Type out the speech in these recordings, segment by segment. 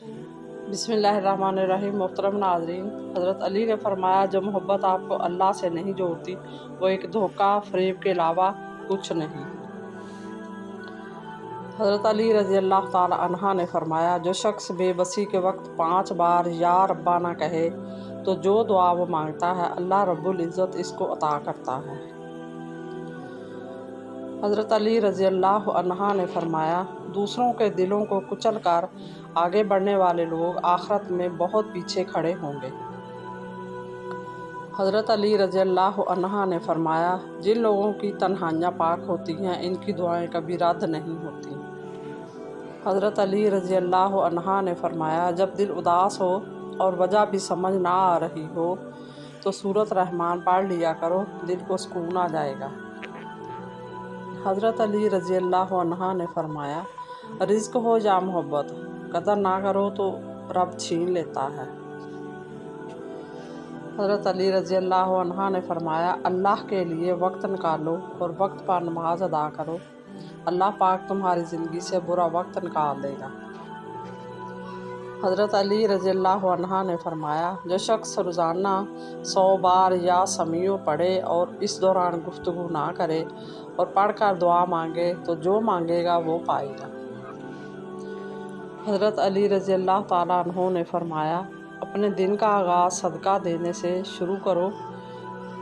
बिस्मिल्लाहिर्रहमानिर्रहीम। मोहतरम नाज़रीन, हज़रत अली ने फरमाया, जो मोहब्बत आपको अल्लाह से नहीं जोड़ती वो एक धोखा फ़रेब के अलावा कुछ नहीं। हज़रत अली रज़ी अल्लाह ताला अन्हा ने फरमाया, जो शख्स बेबसी के वक्त 5 बार या रब्बा ना कहे तो जो दुआ वो मांगता है अल्लाह रब्बुल इज़्ज़त इसको अता करता है। हज़रत अली रज़ी अल्लाह अन्हा ने फरमाया, दूसरों के दिलों को कुचल कर आगे बढ़ने वाले लोग आखिरत में बहुत पीछे खड़े होंगे। हज़रत अली रज़ी अल्लाह अन्हा ने फरमाया, जिन लोगों की तन्हाइयाँ पाक होती हैं इनकी दुआएं कभी रद्द नहीं होती। हज़रत अली रज़ी अल्लाह अन्हा ने फरमाया, जब दिल उदास हो और वजह भी समझ ना आ रही हो तो सूरत रहमान पढ़ लिया करो, दिल को सुकून आ जाएगा। हज़रत अली रज़ी अल्लाह अन्हा ने फरमाया, रिज़्क हो या मोहब्बत, कदर ना करो तो रब छीन लेता है। हज़रत अली रज़ी अल्लाह अन्हा ने फरमाया, अल्लाह के लिए वक्त निकालो और वक्त पर नमाज अदा करो, अल्लाह पाक तुम्हारी ज़िंदगी से बुरा वक्त निकाल देगा। हज़रत अली रज़ी अल्लाह अन्हा ने फरमाया, जो शख्स रोज़ाना 100 बार या समीओ पढ़े और इस दौरान गुफ्तगू ना करे और पढ़कर दुआ मांगे तो जो मांगेगा वो पाएगा। हज़रत अली रज़ी अल्लाह ताला अन्हु ने फरमाया, अपने दिन का आगाज़ सदका देने से शुरू करो,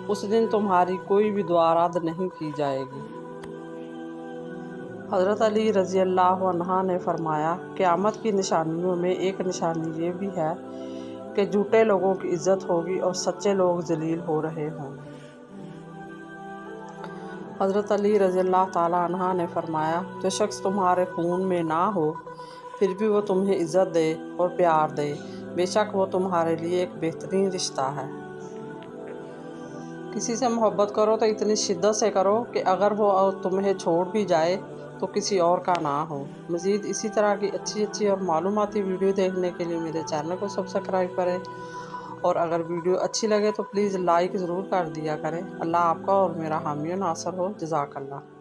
उस दिन तुम्हारी कोई भी दुआ रद्द नहीं की जाएगी। हज़रत अली रज़ी अल्लाह अन्हा ने फरमाया, क़यामत की निशानियों में एक निशानी ये भी है कि झूठे लोगों की इज़्ज़त होगी और सच्चे लोग जलील हो रहे होंगे। हज़रत अली रज़ी अल्लाह ताला अन्हा ने फरमाया, जो शख्स तुम्हारे खून में ना हो फिर भी वो तुम्हें इज़्ज़त दे और प्यार दे, बेशक वो तुम्हारे लिए एक बेहतरीन रिश्ता है। किसी से मोहब्बत करो तो इतनी शिद्दत से करो कि अगर वो तुम्हें छोड़ भी जाए तो किसी और का ना हो। मज़ीद इसी तरह की अच्छी और मालूमाती वीडियो देखने के लिए मेरे चैनल को सब्सक्राइब करें और अगर वीडियो अच्छी लगे तो प्लीज़ लाइक ज़रूर कर दिया करें। अल्लाह आपका और मेरा हामी नासर हो। जज़ाकल्लाह।